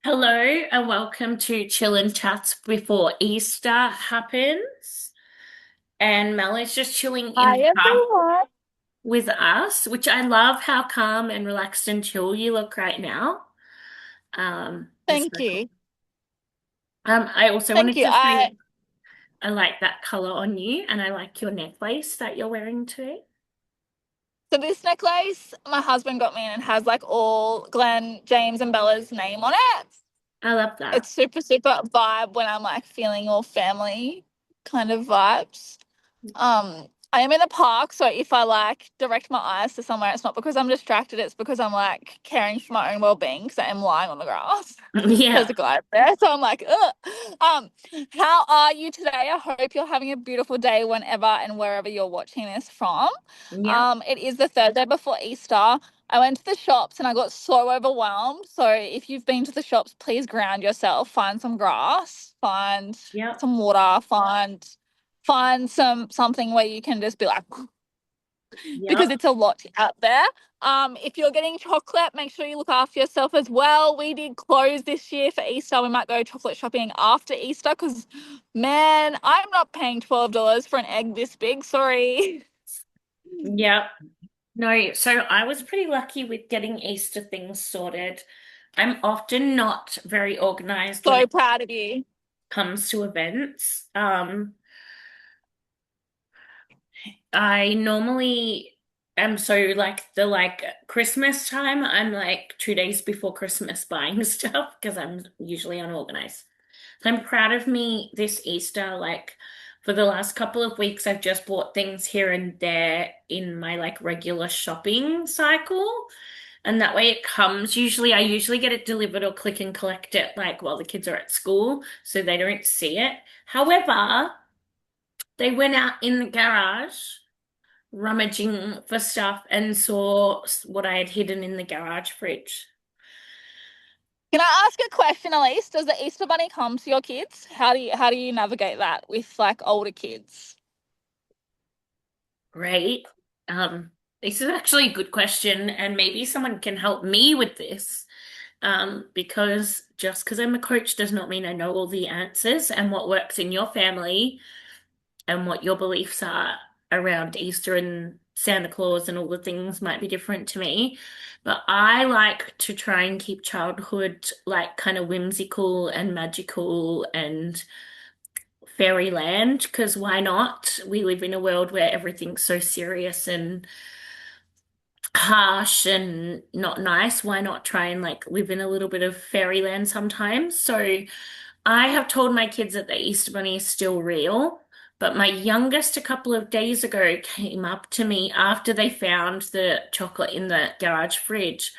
Hello and welcome to Chill and Chats before Easter happens. And Mel is just chilling in Hi the pub everyone. with us, which I love how calm and relaxed and chill you look right now. It's so Thank cool. you. I also Thank wanted you. to say I like that color on you and I like your necklace that you're wearing today. So this necklace my husband got me and it has like all Glenn, James and Bella's name on it. I love that. It's super vibe when I'm like feeling all family kind of vibes. I am in a park, so if I like direct my eyes to somewhere, it's not because I'm distracted, it's because I'm like caring for my own well-being because I am lying on the grass. There's Yeah. a guy up there. So I'm like, ugh. Um, how are you today? I hope you're having a beautiful day whenever and wherever you're watching this from. Yeah. It is the Thursday before Easter. I went to the shops and I got so overwhelmed. So if you've been to the shops, please ground yourself, find some grass, find Yeah. some water, find something where you can just be like Yeah. because it's a lot out there. If you're getting chocolate, make sure you look after yourself as well. We did close this year for Easter. We might go chocolate shopping after Easter because, man, I'm not paying $12 for an egg this big. Sorry. Yeah. No, so I was pretty lucky with getting Easter things sorted. I'm often not very organized when So it proud of you. comes to events. I normally am so like the Christmas time, I'm like 2 days before Christmas buying stuff because I'm usually unorganized. So I'm proud of me this Easter. Like for the last couple of weeks, I've just bought things here and there in my like regular shopping cycle. And that way it comes. I usually get it delivered or click and collect it like while the kids are at school, so they don't see it. However, they went out in the garage rummaging for stuff and saw what I had hidden in the garage fridge. Can I ask a question, Elise? Does the Easter bunny come to your kids? How do you navigate that with like older kids? Right? This is actually a good question, and maybe someone can help me with this. Because just because I'm a coach does not mean I know all the answers and what works in your family and what your beliefs are around Easter and Santa Claus and all the things might be different to me. But I like to try and keep childhood like kind of whimsical and magical and fairyland, because why not? We live in a world where everything's so serious and harsh and not nice. Why not try and like live in a little bit of fairyland sometimes? So I have told my kids that the Easter Bunny is still real, but my youngest a couple of days ago came up to me after they found the chocolate in the garage fridge.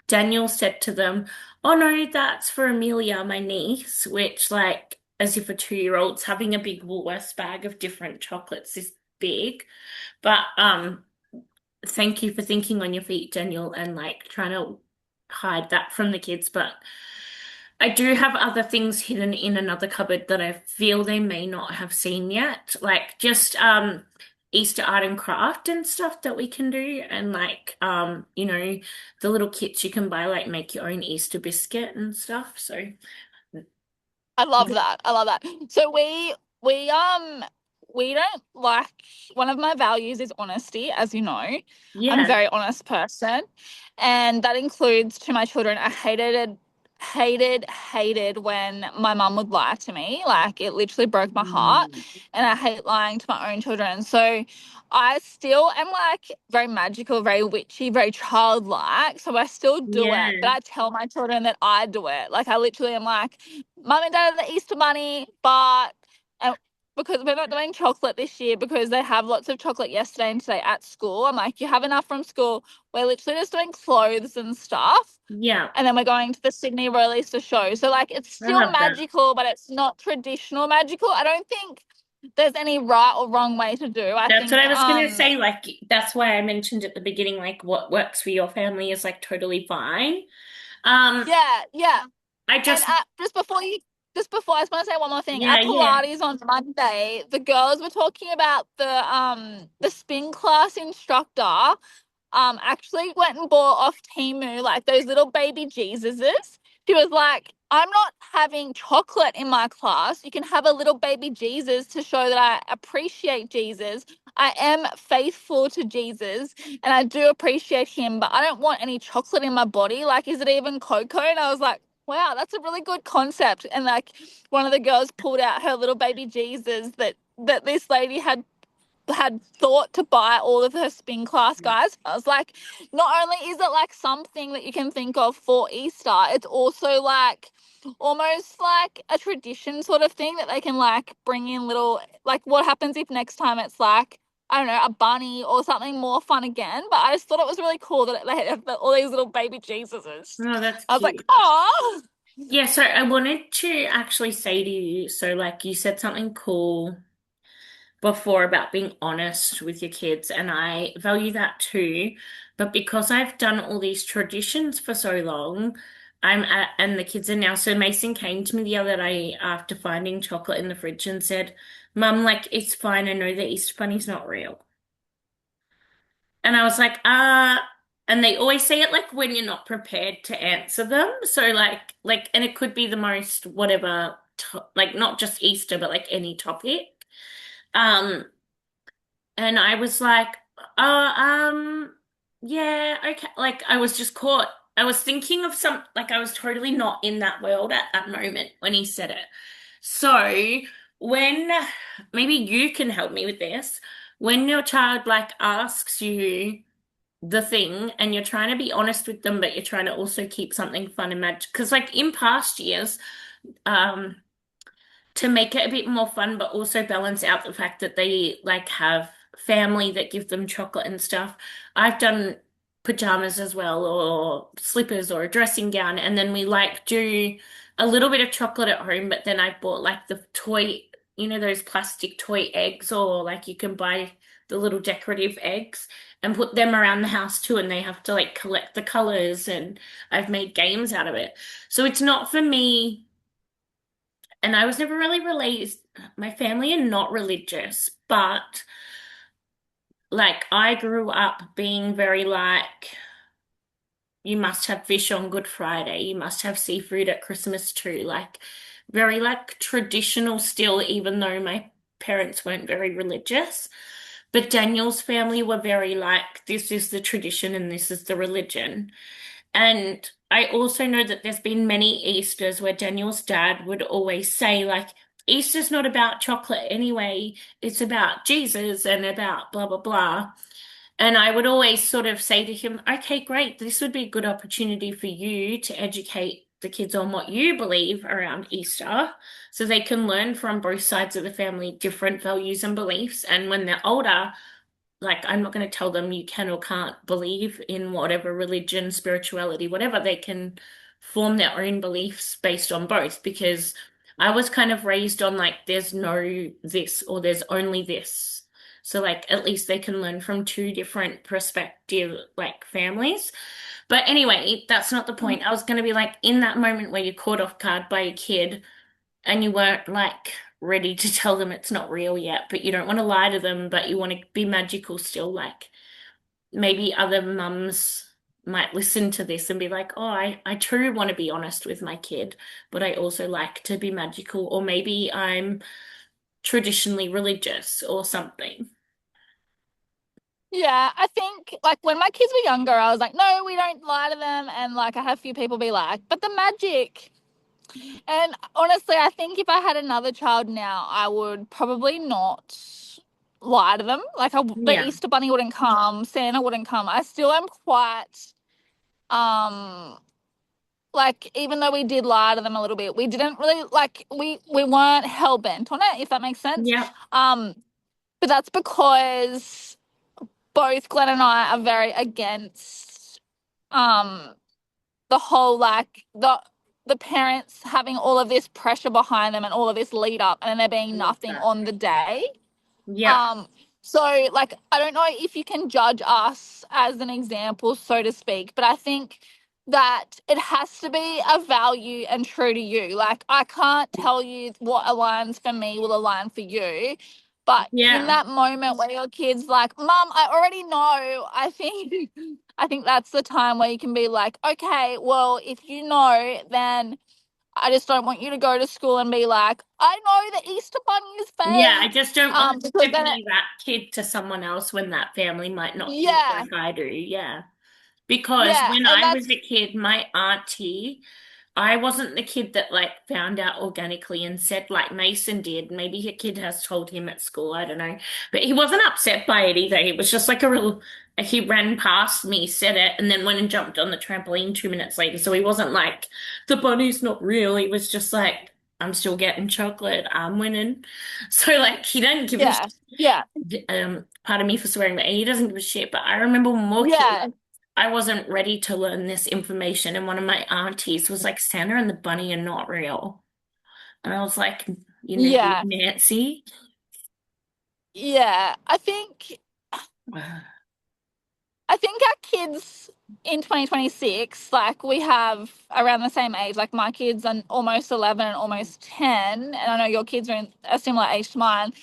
Daniel said to them, "Oh no, that's for Amelia, my niece," which like as if a 2-year-old's having a big Woolworths bag of different chocolates is big. But thank you for thinking on your feet, Daniel, and like trying to hide that from the kids. But I do have other things hidden in another cupboard that I feel they may not have seen yet, like just Easter art and craft and stuff that we can do, and like the little kits you can buy, like make your own Easter biscuit and stuff. So I love that. I love that. So we don't like one of my values is honesty, as you know. I'm a yeah. very honest person, and that includes to my children. I hated when my mum would lie to me. Like it literally broke my heart, Mm. and I hate lying to my own children. So I still am like very magical, very witchy, very childlike. So I still do it, but Yeah. I tell my children that I do it. Like I literally am like, Mum and Dad are the Easter Bunny, but and because we're not doing chocolate this year because they have lots of chocolate yesterday and today at school. I'm like, you have enough from school. We're literally just doing clothes and stuff. Yeah. And then we're going to the Sydney Roller Easter show. So like it's I still love that. magical, but it's not traditional magical. I don't think there's any right or wrong way to do. I That's what think I was gonna say. Like, that's why I mentioned at the beginning, like, what works for your family is like totally fine. Um, yeah. I And just, just before, I just want to say one more thing. yeah, At yeah. Pilates on Monday, the girls were talking about the spin class instructor actually went and bought off Temu like those little baby Jesuses. She was like, I'm not having chocolate in my class. You can have a little baby Jesus to show that I appreciate Jesus. I am faithful to Jesus and I do appreciate him, but I don't want any chocolate in my body. Like, is it even cocoa? And I was like, wow, that's a really good concept. And like one of the girls pulled out her little baby Jesus that this lady had thought to buy all of her spin class guys. I was like, not only is it like something that you can think of for Easter, it's also like almost like a tradition sort of thing that they can like bring in little, like what happens if next time it's like, I don't know, a bunny or something more fun again. But I just thought it was really cool that they had all these little baby Jesuses. Oh, that's I was like, cute. oh, Yeah, so I wanted to actually say to you, so like you said something cool before about being honest with your kids, and I value that too. But because I've done all these traditions for so long, and the kids are now, so Mason came to me the other day after finding chocolate in the fridge and said, Mum, like, it's fine. I know the Easter Bunny's not real. And I was like, and they always say it like when you're not prepared to answer them. So and it could be the most whatever, like not just Easter, but like any topic. Um, and I was like, oh, yeah, okay. Like I was just caught. I was thinking of like I was totally not in that world at that moment when he said it. So when maybe you can help me with this, when your child like asks you the thing and you're trying to be honest with them, but you're trying to also keep something fun and magic. Because like in past years, um, to make it a bit more fun, but also balance out the fact that they like have family that give them chocolate and stuff. I've done pajamas as well, or slippers, or a dressing gown, and then we like do a little bit of chocolate at home, but then I bought like the toy, those plastic toy eggs, or like you can buy the little decorative eggs and put them around the house too, and they have to like collect the colors, and I've made games out of it. So it's not for me, and I was never really raised, my family are not religious, but like I grew up being very like, you must have fish on Good Friday, you must have seafood at Christmas too, like very like traditional still, even though my parents weren't very religious. But Daniel's family were very like, this is the tradition and this is the religion. And I also know that there's been many Easters where Daniel's dad would always say, like, Easter's not about chocolate anyway, it's about Jesus and about blah, blah, blah. And I would always sort of say to him, okay, great, this would be a good opportunity for you to educate the kids on what you believe around Easter so they can learn from both sides of the family different values and beliefs. And when they're older, like I'm not going to tell them you can or can't believe in whatever religion, spirituality, whatever. They can form their own beliefs based on both, because I was kind of raised on like there's no this or there's only this. So like at least they can learn from two different perspective like families. But anyway, that's not the point. I was going to be like in that moment where you're caught off guard by a kid and you weren't like ready to tell them it's not real yet, but you don't want to lie to them, but you want to be magical still. Like maybe other mums might listen to this and be like, oh, I too want to be honest with my kid, but I also like to be magical, or maybe I'm traditionally religious or something. yeah, I think like when my kids were younger, I was like, no, we don't lie to them. And like I have a few people be like, but the magic. And honestly, I think if I had another child now, I would probably not lie to them. Like the Yeah. Easter Bunny wouldn't come, Santa wouldn't come. I still am quite um like even though we did lie to them a little bit, we didn't really like we weren't hell bent on it, if that makes sense. Yeah. Um, but that's because both Glenn and I are very against um the whole like the parents having all of this pressure behind them and all of this lead up and then there being I love nothing that. on the day. Yeah. Um, so like I don't know if you can judge us as an example, so to speak, but I think that it has to be a value and true to you. Like I can't tell you what aligns for me will align for you. But in Yeah. that moment where your kid's like, Mum, I already know, I think that's the time where you can be like, okay, well, if you know, then I just don't want you to go to school and be like, I know the Easter Bunny is Yeah, I fake. just don't want Because to then be that kid to someone else when that family might not think yeah, like I do. Yeah. Because yeah, when and I was that's a kid, my auntie, I wasn't the kid that like found out organically and said like Mason did. Maybe your kid has told him at school, I don't know. But he wasn't upset by it either. He was just like a real, he ran past me, said it, and then went and jumped on the trampoline 2 minutes later. So he wasn't like, the bunny's not real. He was just like, I'm still getting chocolate. I'm winning. So like he didn't give a yeah, yeah, pardon me for swearing, but he doesn't give a shit. But I remember when we were kids, yeah, I wasn't ready to learn this information, and one of my aunties was like, Santa and the bunny are not real. And I was like, you naive yeah, Nancy. yeah. I think our kids in 2026, like we have around the same age, like my kids are almost 11 and almost 10, and I know your kids are in a similar age to mine.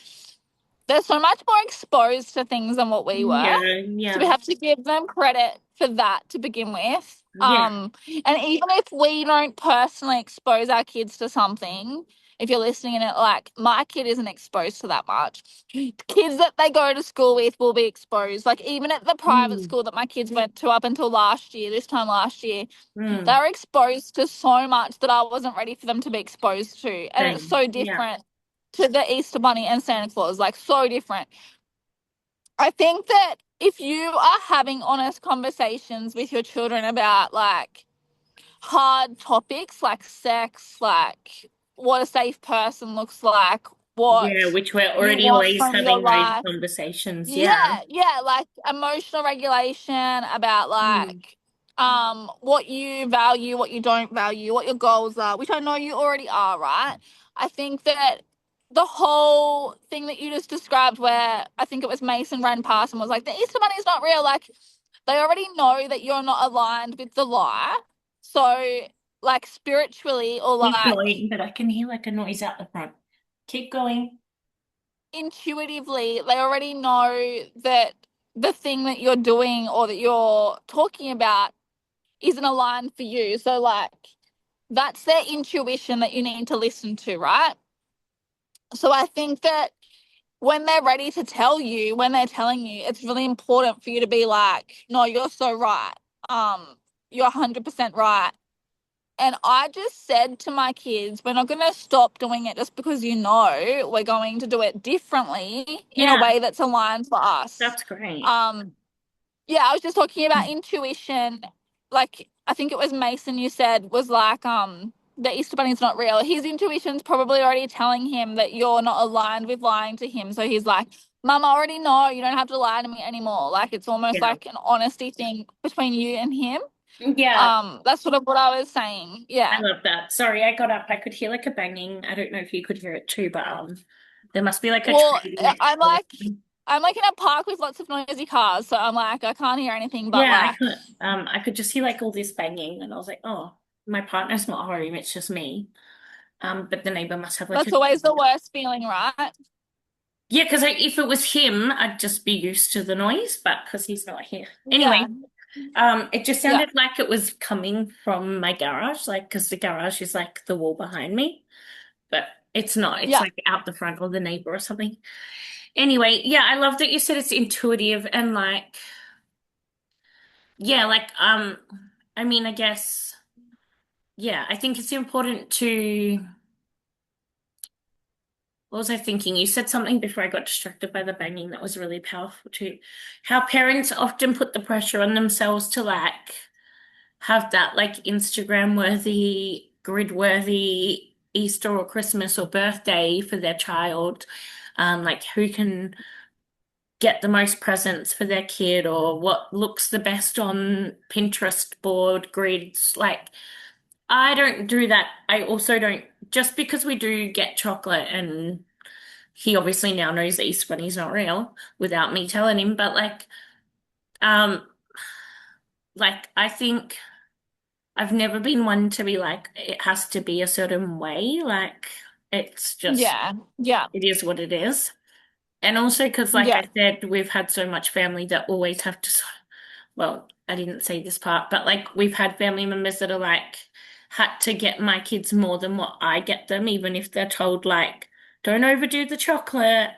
They're so much more exposed to things than what we were. Yeah, So we yeah, have to give them credit for that to begin with. yeah. And even if we don't personally expose our kids to something, if you're listening and it like my kid isn't exposed to that much, kids that they go to school with will be exposed. Like even at the private Mm, school that my kids went to up until last year, this time last year, they mm, were exposed to so much that I wasn't ready for them to be exposed to. And it's same. so Yeah, different to the Easter Bunny and Santa Claus, like so different. I think that if you are having honest conversations with your children about like hard topics like sex, like what a safe person looks like, yeah, what which we're you already want always from your having those life, conversations. Yeah. yeah, yeah, like emotional regulation about Mm, like what you value, what you don't value, what your goals are, which I know you already are, right? I think that the whole thing that you just described where I think it was Mason ran past and was like, the Easter Bunny is not real, like they already know that you're not aligned with the lie. So like spiritually or keep like going, but I can hear like a noise out the front. Keep going. intuitively they already know that the thing that you're doing or that you're talking about isn't aligned for you. So like that's their intuition that you need to listen to, right? So I think that when they're ready to tell you, when they're telling you, it's really important for you to be like, no, you're so right. You're 100% right. And I just said to my kids, we're not going to stop doing it just because you know we're going to do it differently in a Yeah, way that's aligned for us. that's great. Um, yeah, I was just talking about intuition. Like I think it was Mason you said was like, the Easter Bunny's not real. His intuition's probably already telling him that you're not aligned with lying to him. So he's like, Mum, I already know you don't have to lie to me anymore. Like it's almost Yeah. like an honesty thing between you and him. Yeah, That's sort of what I was saying. I Yeah. love that. Sorry, I got up. I could hear like a banging. I don't know if you could hear it too, but there must be like a Well, train next I'm door. like I'm like in a park with lots of noisy cars, so I'm like I can't hear anything but Yeah, like I could just hear like all this banging, and I was like, oh, my partner's not home. It's just me. But the neighbor must have like that's a always the worst feeling, right? yeah, because if it was him, I'd just be used to the noise, but because he's not here. Anyway, Yeah. it just Yeah. sounded like it was coming from my garage, like because the garage is like the wall behind me, but it's not. It's Yeah. like out the front or the neighbor or something. Anyway, yeah, I love that you said it's intuitive and like, yeah, like, I mean, I guess, yeah, I think it's important to, what was I thinking? You said something before I got distracted by the banging that was really powerful too. How parents often put the pressure on themselves to like have that like Instagram worthy, grid worthy Easter or Christmas or birthday for their child. Like who can get the most presents for their kid or what looks the best on Pinterest board grids. Like, I don't do that. I also don't, just because we do get chocolate and he obviously now knows that Easter Bunny's not real without me telling him, but um, like I think I've never been one to be like, it has to be a certain way. Like, it's just, Yeah. Yeah. it is what it is. And also because, like Yeah. I said, we've had so much family that always have to, well, I didn't say this part, but like we've had family members that are like, had to get my kids more than what I get them, even if they're told like, don't overdo the chocolate.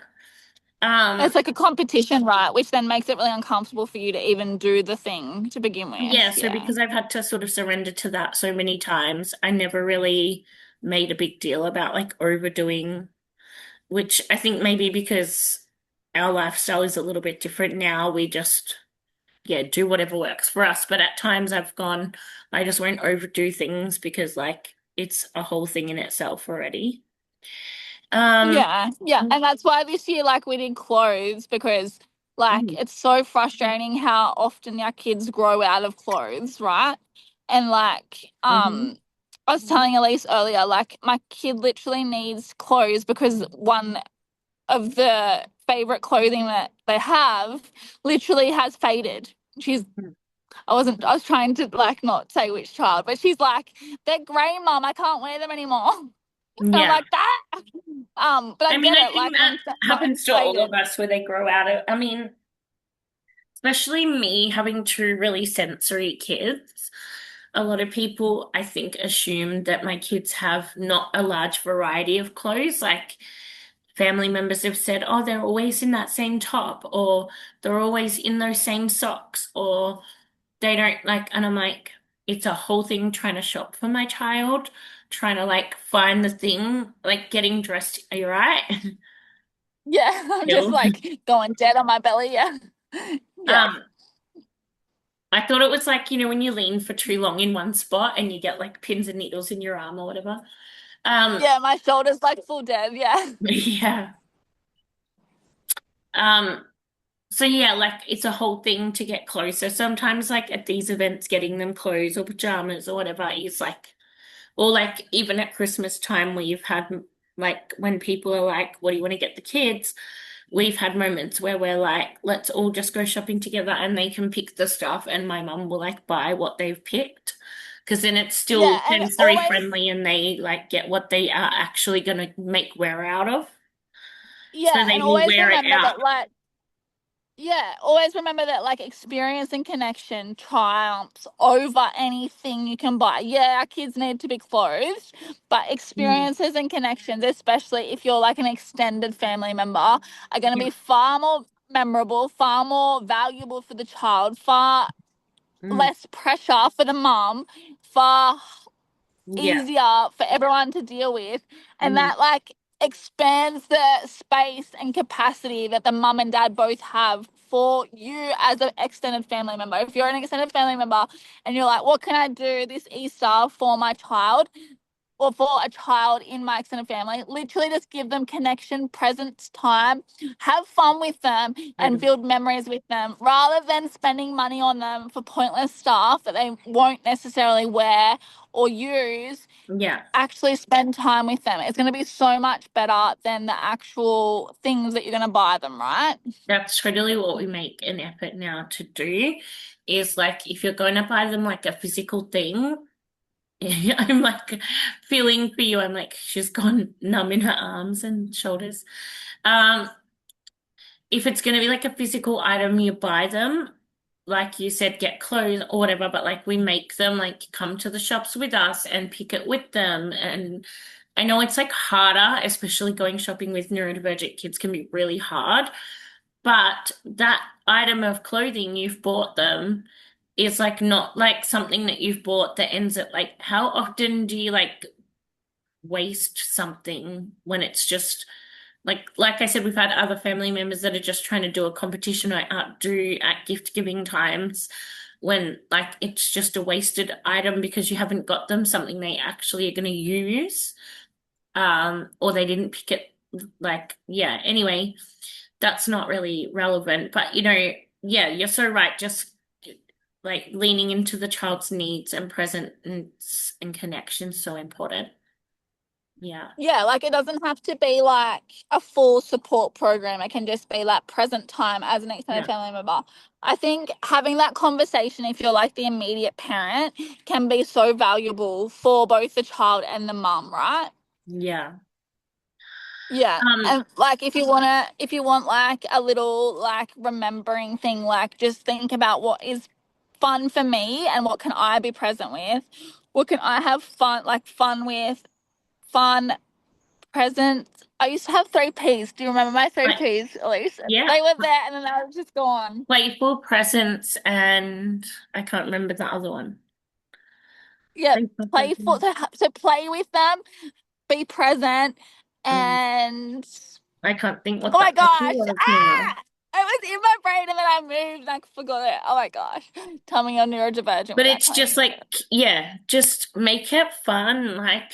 Um, It's like a competition, right? Which then makes it really uncomfortable for you to even do the thing to begin yeah, with. so Yeah. because I've had to sort of surrender to that so many times, I never really made a big deal about like overdoing, which I think maybe because our lifestyle is a little bit different now, we just, yeah, do whatever works for us. But at times I've gone, I just won't overdo things because like it's a whole thing in itself already. Um, Yeah, yeah. And that's why this year, like, we did clothes because, like, mm, it's so frustrating how often our kids grow out of clothes, right? And, like, mhm, I was telling Elise earlier, like, my kid literally needs clothes because one of the favorite clothing that they have literally has faded. I was trying to, like, not say which child, but she's like, they're grey, mum. I can't wear them anymore. And I'm yeah. like, that. But I I mean, get I it. think Like that when something's happens to all of faded. us where they grow out of, I mean, especially me having two really sensory kids. A lot of people, I think, assume that my kids have not a large variety of clothes. Like family members have said, oh, they're always in that same top, or they're always in those same socks, or they don't like, and I'm like, it's a whole thing trying to shop for my child, trying to like find the thing, like getting dressed. Are you right? Yeah, I'm just Still. like going dead on my belly. Yeah. Yeah. Um, I thought it was like, when you lean for too long in one spot and you get like pins and needles in your arm or whatever. Um, Yeah, my shoulder's like full dead. Yeah. yeah. Um, so yeah, like it's a whole thing to get closer. Sometimes like at these events, getting them clothes or pajamas or whatever is like, or like even at Christmas time where you've had like when people are like, what do you want to get the kids? We've had moments where we're like, let's all just go shopping together and they can pick the stuff and my mum will like buy what they've picked. Because then it's still Yeah. And sensory always, friendly and they like get what they are actually going to make wear out of. So yeah. they And will always wear it remember out. that, like, yeah, always remember that, like, experience and connection triumphs over anything you can buy. Yeah, our kids need to be clothed, but Mm, experiences and connections, especially if you're like an extended family member, are going to yeah. be far more memorable, far more valuable for the child, far Mm, less pressure for the mum, far yeah. easier for everyone to deal with. And Mm, that, like, expands the space and capacity that the mum and dad both have for you as an extended family member. If you're an extended family member and you're like, what can I do this Easter for my child or for a child in my extended family? Literally just give them connection, presence, time, have fun with them, and totally. build memories with them rather than spending money on them for pointless stuff that they won't necessarily wear or use. Yeah. Actually spend time with them. It's going to be so much better than the actual things that you're going to buy them, right? That's totally what we make an effort now to do is like if you're going to buy them like a physical thing, I'm like feeling for you. I'm like, she's gone numb in her arms and shoulders. Um, if it's going to be like a physical item, you buy them, like you said, get clothes or whatever, but like we make them like come to the shops with us and pick it with them. And I know it's like harder, especially going shopping with neurodivergent kids can be really hard. But that item of clothing you've bought them is like not like something that you've bought that ends at like how often do you like waste something when it's just like I said, we've had other family members that are just trying to do a competition or outdo at gift giving times when like it's just a wasted item because you haven't got them something they actually are going to use or they didn't pick it like yeah anyway that's not really relevant. But yeah, you're so right. Just like leaning into the child's needs and presence and connection so important. Yeah. Yeah, like it doesn't have to be like a full support program. It can just be like present time as an extended Yeah. family member. I think having that conversation, if you're like the immediate parent, can be so valuable for both the child and the mum, right? Yeah. Yeah. Um, And like if you want like a little like remembering thing, like just think about what is fun for me and what can I be present with. What can I have fun with? Fun presents. I used to have three P's. Do you remember my three like, P's, Elise? yeah, They were there and then they were just gone. playful presence, and I can't remember the other one. Yeah, Playful playful presence. to play with them, be present, Um, and I can't think what oh the my other gosh, was now. ah, it was in my brain and then I moved and I forgot it. Oh my gosh, tell me you're neurodivergent But without it's telling just me like, that. yeah, just make it fun. Like,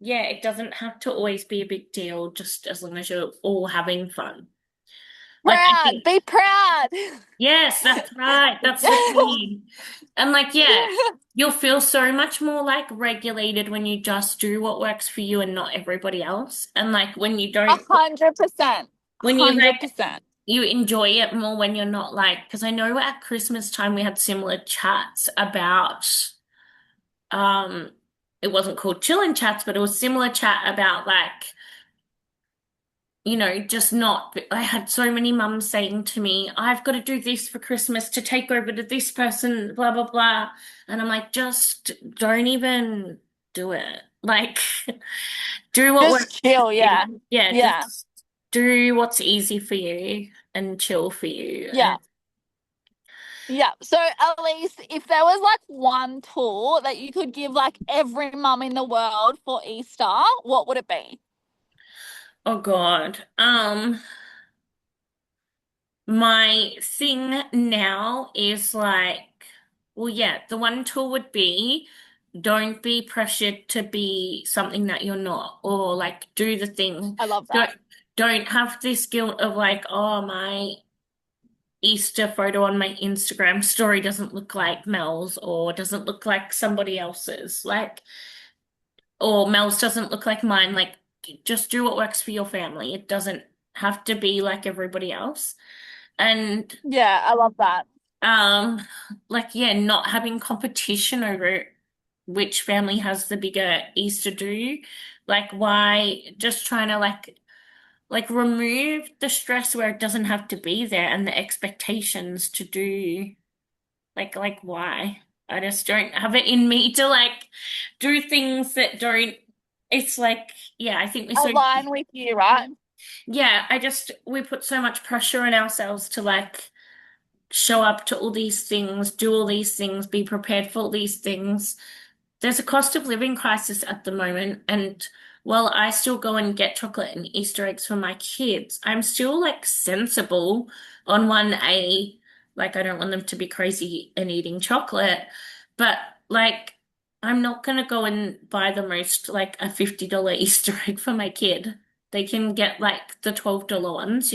yeah, it doesn't have to always be a big deal, just as long as you're all having fun. Like, I Proud, think, be proud. yes, that's right. That's the key. And like, yeah, you'll feel so much more like regulated when you just do what works for you and not everybody else. And like, when you A don't, hundred percent, when you like, 100%. you enjoy it more when you're not like, because I know at Christmas time we had similar chats about, um, it wasn't called chillin' chats, but it was similar chat about like, just not. I had so many mums saying to me, I've got to do this for Christmas to take over to this person, blah, blah, blah. And I'm like, just don't even do it. Like, do what works Just for chill, yeah. you. Yeah, Yeah. just do what's easy for you and chill for you. Yeah. Yeah. So at least if there was like one tool that you could give like every mum in the world for Easter, what would it be? Oh God. My thing now is like, well, yeah, the one tool would be don't be pressured to be something that you're not, or like do the thing. I love Don't that. don't have this guilt of like, oh, my Easter photo on my Instagram story doesn't look like Mel's or doesn't look like somebody else's. Like, or Mel's doesn't look like mine. Like, just do what works for your family. It doesn't have to be like everybody else. And Yeah, I love that. Um, like, yeah, not having competition over which family has the bigger Easter do. Like, why just trying to like remove the stress where it doesn't have to be there and the expectations to do like why? I just don't have it in me to like do things that don't. It's like, yeah, I think we're so, Align with you, right? yeah, we put so much pressure on ourselves to like show up to all these things, do all these things, be prepared for all these things. There's a cost of living crisis at the moment, and while I still go and get chocolate and Easter eggs for my kids, I'm still like sensible on one A, like I don't want them to be crazy and eating chocolate, but like I'm not gonna go and buy the most like a $50 Easter egg for my kid. They can get like the $12 ones.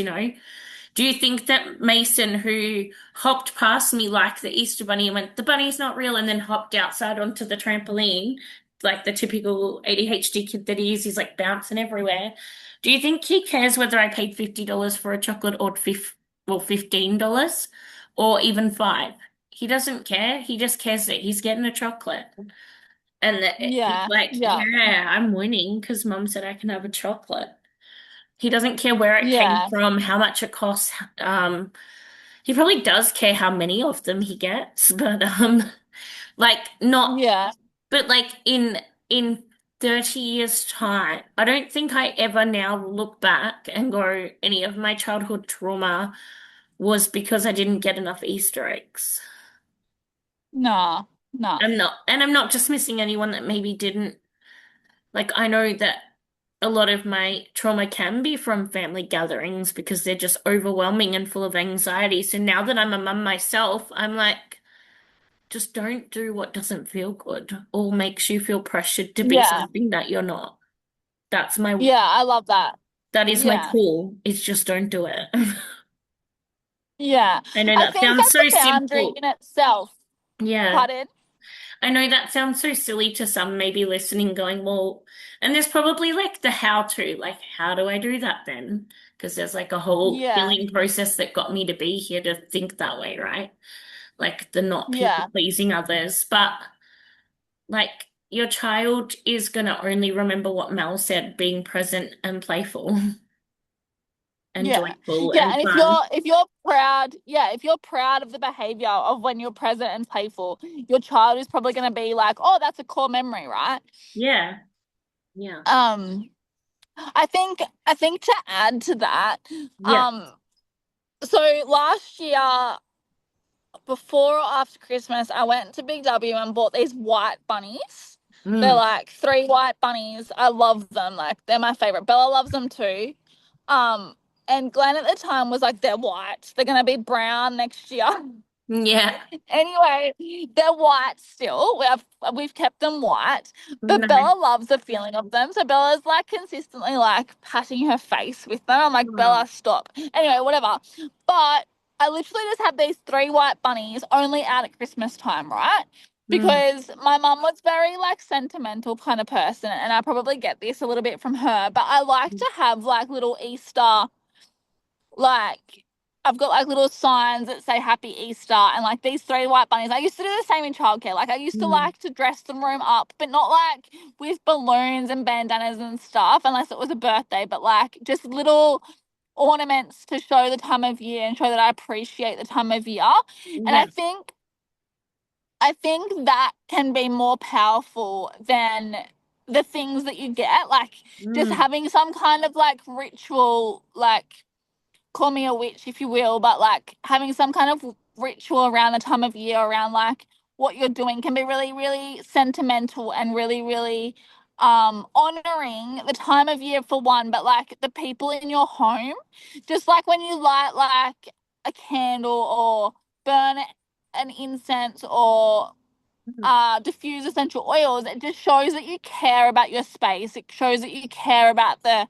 Do you think that Mason, who hopped past me like the Easter Bunny and went, the bunny's not real, and then hopped outside onto the trampoline, like the typical ADHD kid that he is, he's like bouncing everywhere. Do you think he cares whether I paid $50 for a chocolate or $15 or even five? He doesn't care. He just cares that he's getting a chocolate. And that he's Yeah, like, yeah, yeah, I'm winning because mum said I can have a chocolate. He doesn't care where it came yeah, from, how much it costs. He probably does care how many of them he gets, but like not, yeah. but like in 30 years time, I don't think I ever now look back and go, any of my childhood trauma was because I didn't get enough Easter eggs. No, no. I'm not dismissing anyone that maybe didn't. Like, I know that a lot of my trauma can be from family gatherings because they're just overwhelming and full of anxiety. So now that I'm a mum myself, I'm like, just don't do what doesn't feel good or makes you feel pressured to be Yeah, something that you're not. That's my, yeah, I love that. that is my Yeah, call, is just don't do it. yeah. I know I that think sounds that's a so boundary simple. in itself. Yeah. Pardon? I know that sounds so silly to some maybe listening, going, well, and there's probably like the how to, like, how do I do that then? Because there's like a whole Yeah, healing process that got me to be here to think that way, right? Like the not people yeah, pleasing others. But like, your child is going to only remember what Mel said, being present and playful and Yeah. joyful Yeah, and and fun. if you're proud, yeah, if you're proud of the behavior of when you're present and playful, your child is probably going to be like, "Oh, that's a core memory, right?" Yeah. Yeah. Um I think to add to that, Yeah. um so last year before or after Christmas, I went to Big W and bought these white bunnies. They're Mm. like three white bunnies. I love them. Like they're my favorite. Bella loves them too. Um, and Glenn at the time was like, they're white. They're gonna be brown next year. Yeah. Anyway, they're white still. We've kept them white, but Nice. Bella loves the feeling of them. So Bella's like consistently like patting her face with them. I'm like, Oh. Bella, stop. Anyway, whatever. But I literally just had these three white bunnies only out at Christmas time, right? Mm. Because my mum was very like sentimental kind of person, and I probably get this a little bit from her. But I like to have like little Easter, like I've got like little signs that say Happy Easter and like these three white bunnies. I used to do the same in childcare. Like I used to Mm. like to dress the room up, but not like with balloons and bandanas and stuff, unless it was a birthday, but like just little ornaments to show the time of year and show that I appreciate the time of year. And Yeah. I think that can be more powerful than the things that you get. Like just Mm. having some kind of like ritual, like call me a witch if you will, but like having some kind of ritual around the time of year around like what you're doing can be really, really sentimental and really, really honoring the time of year for one, but like the people in your home. Just like when you light like a candle or burn an incense or Mm. diffuse essential oils, it just shows that you care about your space. It shows that you care about the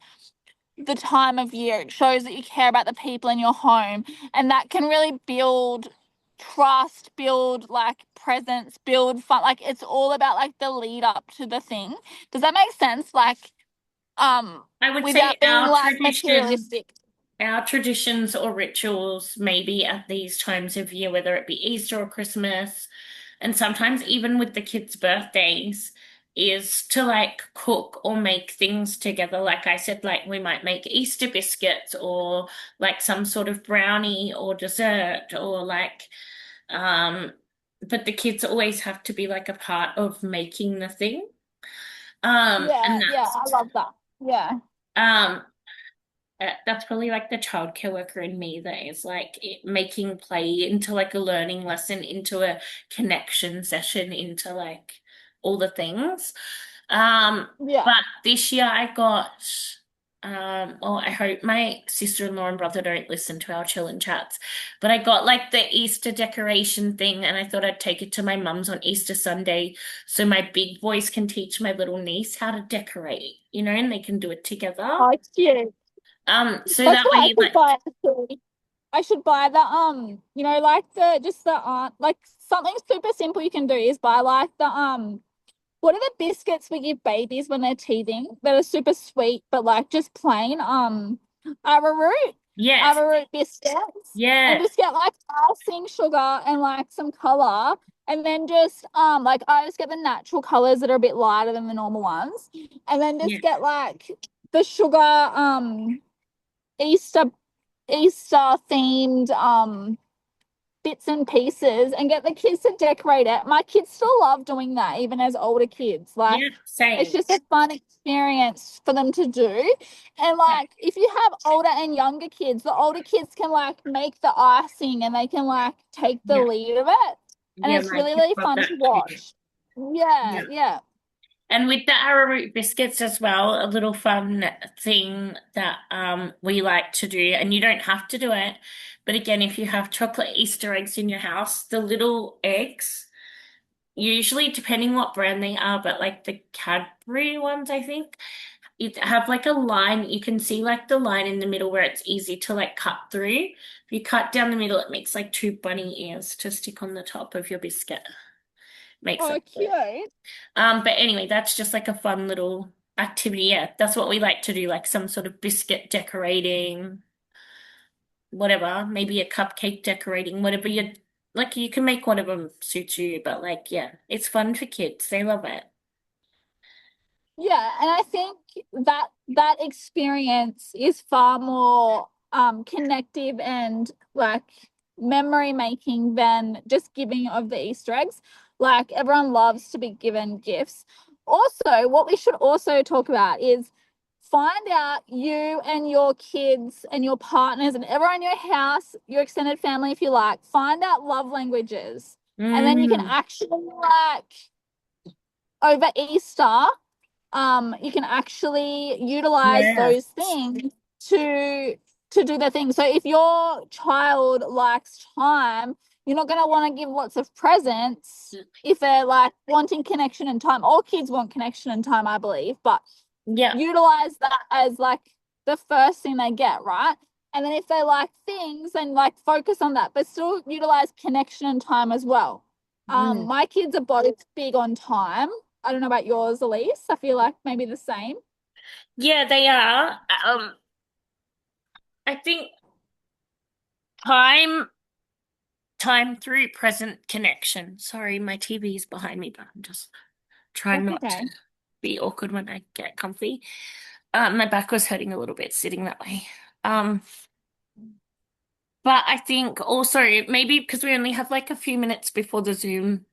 time of year. It shows that you care about the people in your home, and that can really build trust, build like presence, build fun. Like it's all about like the lead up to the thing. Does that make sense? Like um I would say without being like materialistic. our traditions or rituals, maybe at these times of year, whether it be Easter or Christmas, and sometimes even with the kids' birthdays, is to like cook or make things together. Like I said, like we might make Easter biscuits or like some sort of brownie or dessert or like, um, but the kids always have to be like a part of making the thing. And Yeah, yeah, I love that. Yeah. um, that's probably like the childcare worker in me that is like making play into like a learning lesson, into a connection session, into like all the things. Um, Yeah. but this year I got, well, I hope my sister-in-law and brother don't listen to our chill and chats, but I got like the Easter decoration thing and I thought I'd take it to my mum's on Easter Sunday so my big boys can teach my little niece how to decorate, and they can do it together. Oh, cute. So That's that what I way, should like, buy actually. I should buy the you know, like the just the like something super simple you can do is buy like the what are the biscuits we give babies when they're teething that are super sweet but like just plain arrowroot yes, arrowroot biscuits, and yes, just get like icing sugar and like some color, and then just like I just get the natural colors that are a bit lighter than the normal ones, and then just yes, get like the sugar Easter Easter themed bits and pieces and get the kids to decorate it. My kids still love doing that even as older kids. Like yeah, it's same. just a fun experience for them to do. And Yeah, like if you have older and younger kids, the older kids can like make the icing and they can like take the yeah, lead of it. And yeah, it's my really, kids really love fun that to too. watch. Yeah, Yeah. yeah. And with the arrowroot biscuits as well, a little fun thing that we like to do, and you don't have to do it, but again, if you have chocolate Easter eggs in your house, the little eggs, usually depending what brand they are, but like the Cadbury ones, I think, it have like a line. You can see like the line in the middle where it's easy to like cut through. If you cut down the middle, it makes like two bunny ears to stick on the top of your biscuit. Makes Oh, it good. cute. But anyway, that's just like a fun little activity. Yeah, that's what we like to do, like some sort of biscuit decorating, whatever, maybe a cupcake decorating, whatever you like. You can make whatever suits you, but like, yeah, it's fun for kids. They love it. Yeah, and I think that experience is far more connective and like memory making than just giving of the Easter eggs. Like everyone loves to be given gifts. Also, what we should also talk about is find out you and your kids and your partners and everyone in your house, your extended family if you like, find out love languages. And then you can Mm, actually like over Easter you can actually utilize yeah. those things to do their thing. So if your child likes time, you're not going to want to give lots of presents if they're like wanting connection and time. All kids want connection and time, I believe, but Yeah. utilize that as like the first thing they get, right? And then if they like things, then like focus on that, but still utilize connection and time as well. Mm. My kids are both big on time. I don't know about yours, Elise. I feel like maybe the same. Yeah, they are. I think time time through present connection. Sorry, my TV is behind me, but I'm just trying That's not to okay. be awkward when I get comfy. My back was hurting a little bit sitting that way. But I think also maybe because we only have like a few minutes before the Zoom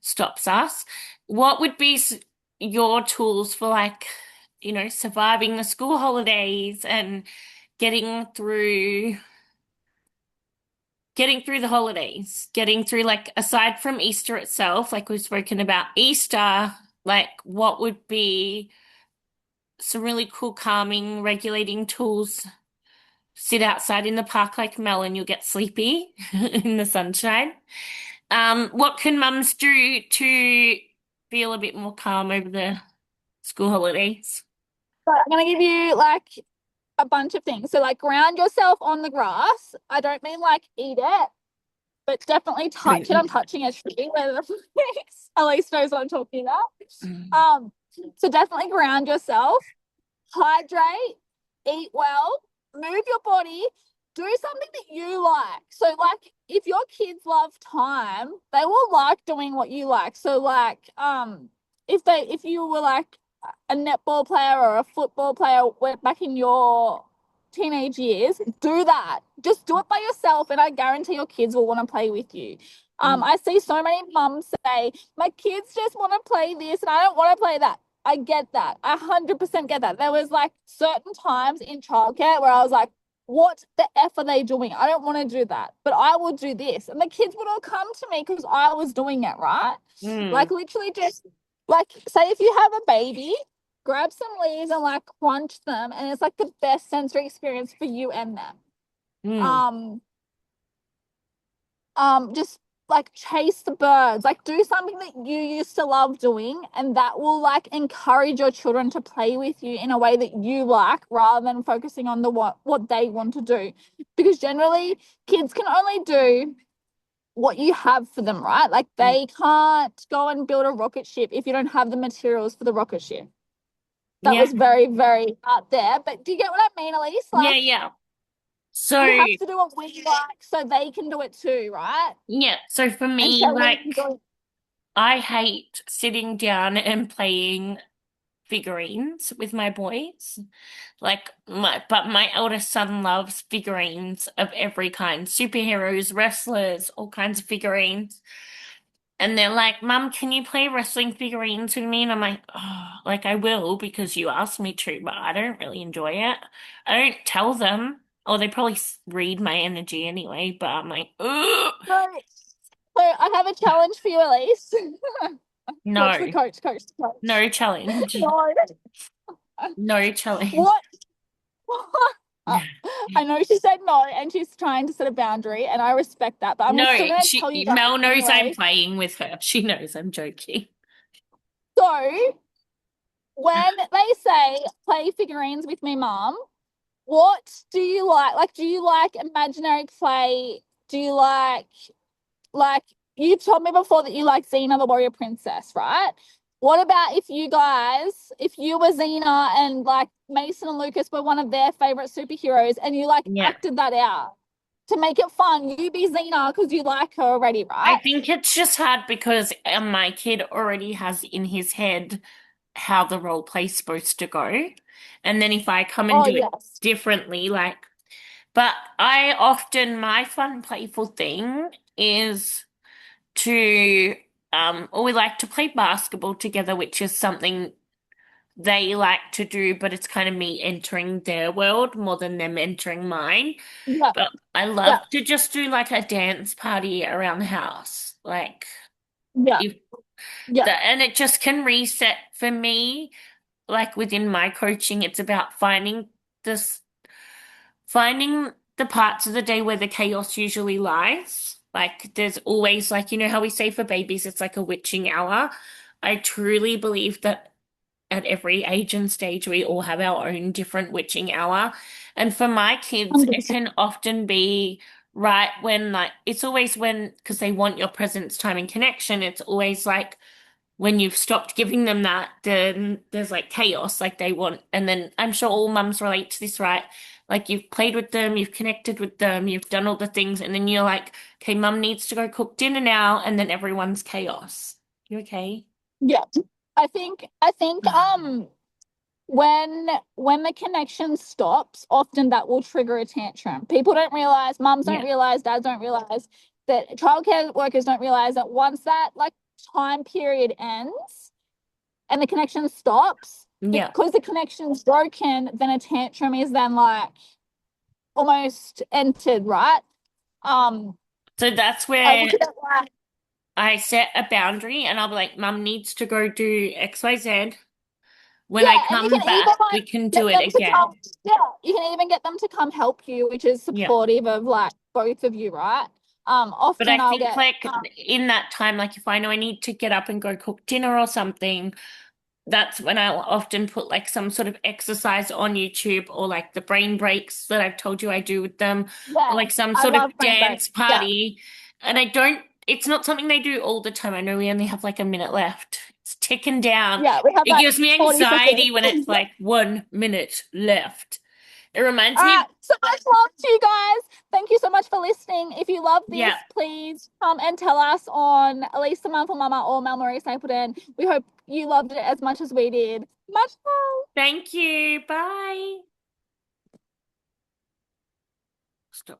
stops us, what would be your tools for like, surviving the school holidays and getting through getting through the holidays, getting through like aside from Easter itself, like we've spoken about Easter, like what would be some really cool calming regulating tools? Sit outside in the park like Mel and you'll get sleepy in the sunshine. What can mums do to feel a bit more calm over the school holidays? So I'm gonna give you like a bunch of things. So like ground yourself on the grass. I don't mean like eat it, but definitely touch it. I'm Don't- touching a tree where the Elise knows what I'm talking about. Mm, So definitely ground yourself, hydrate, eat well, move your body, do something that you like. So like if your kids love time, they will like doing what you like. So like if you were like a netball player or a football player back in your teenage years, do that. Just do it by yourself and I guarantee your kids will want to play with you. mm, I see so many mums say, my kids just want to play this and I don't want to play that. I get that. I 100% get that. There was like certain times in childcare where I was like, what the F are they doing? I don't want to do that, but I will do this. And the kids would all come to me because I was doing it, right? Like mm, literally just like say if you have a baby, grab some leaves and like crunch them and it's like the best sensory experience for you and them. mm, Um just like chase the birds, like do something that you used to love doing and that will like encourage your children to play with you in a way that you like rather than focusing on the what they want to do, because generally kids can only do what you have for them, right? Like mm. they can't go and build a rocket ship if you don't have the materials for the rocket ship. That Yeah, was very very out there, but do you get what I mean, Elise? yeah, Like yeah. So, you have to do what we like so they can do it too, right? yeah, so for And me, so we like, enjoy. I hate sitting down and playing figurines with my boys. But my eldest son loves figurines of every kind, superheroes, wrestlers, all kinds of figurines. And they're like, Mum, can you play wrestling figurines with me? And I'm like, oh, like I will because you asked me to, but I don't really enjoy it. I don't tell them, or they probably read my energy anyway, but I'm like, ugh. So, so I have a challenge for you, Elise. Watch the No, coach, coach, the coach. no challenge. No. No challenge. What? Uh, I know she said no and she's trying to set a boundary and I respect that, but I'm No, still going to tell you guys Mel knows I'm anyway. playing with her. She knows I'm joking. So when they say play figurines with me, mum, what do you like? Like, do you like imaginary play? Do you like you told me before that you like Xena the Warrior Princess, right? What about if you were Xena and like Mason and Lucas were one of their favorite superheroes and you like Yeah. acted that out to make it fun? You be Xena because you like her already, I right? think it's just hard because my kid already has in his head how the role play's supposed to go. And then if I come and Oh, do it yes. differently, like, but I often, my fun, playful thing is to, or we like to play basketball together, which is something they like to do, but it's kind of me entering their world more than them entering mine. Yeah, But I love yeah, to just do like a dance party around the house. Like, yeah, if yeah. and it just can reset for me. Like within my coaching, it's about this, finding the parts of the day where the chaos usually lies. Like there's always like, you know how we say for babies, it's like a witching hour. I truly believe that at every age and stage, we all have our own different witching hour. And for my kids, it 100%. can often be right when, like, it's always when, because they want your presence, time, and connection. It's always like when you've stopped giving them that, then there's like chaos, like they want. And then I'm sure all mums relate to this, right? Like you've played with them, you've connected with them, you've done all the things, and then you're like, okay, mum needs to go cook dinner now, and then everyone's chaos. You okay? Yeah. I think when the connection stops, often that will trigger a tantrum. People don't realize, mums don't Yeah. realize, dads don't realize, that childcare workers don't realize that once that like time period ends and the connection stops, Yeah. because the connection's broken, then a tantrum is then like almost entered, right? Um, So that's I where look at it like, I set a boundary and I'll be like, Mum needs to go do XYZ. When I yeah, and you come can even back, we like can do get it them to come, again. yeah, you can even get them to come help you, which is Yeah. supportive of like both of you, right? But I Often I'll think get like in that time, like if I know I need to get up and go cook dinner or something, that's when I'll often put like some sort of exercise on YouTube or like the brain breaks that I've told you I do with them, or yeah, like some I sort of love brain dance breaks. Yeah. party. And I don't, it's not something they do all the time. I know we only have like a minute left. It's ticking down. Yeah, we have It like gives me 40 seconds. anxiety when it's like 1 minute left. It reminds All me right, of, so much love to you guys. Thank you so much for listening. If you love yeah, this, please come and tell us on Elise the Mindful Mama or Mel Marie Stapleton. We hope you loved it as much as we did. Much love. thank you. Bye.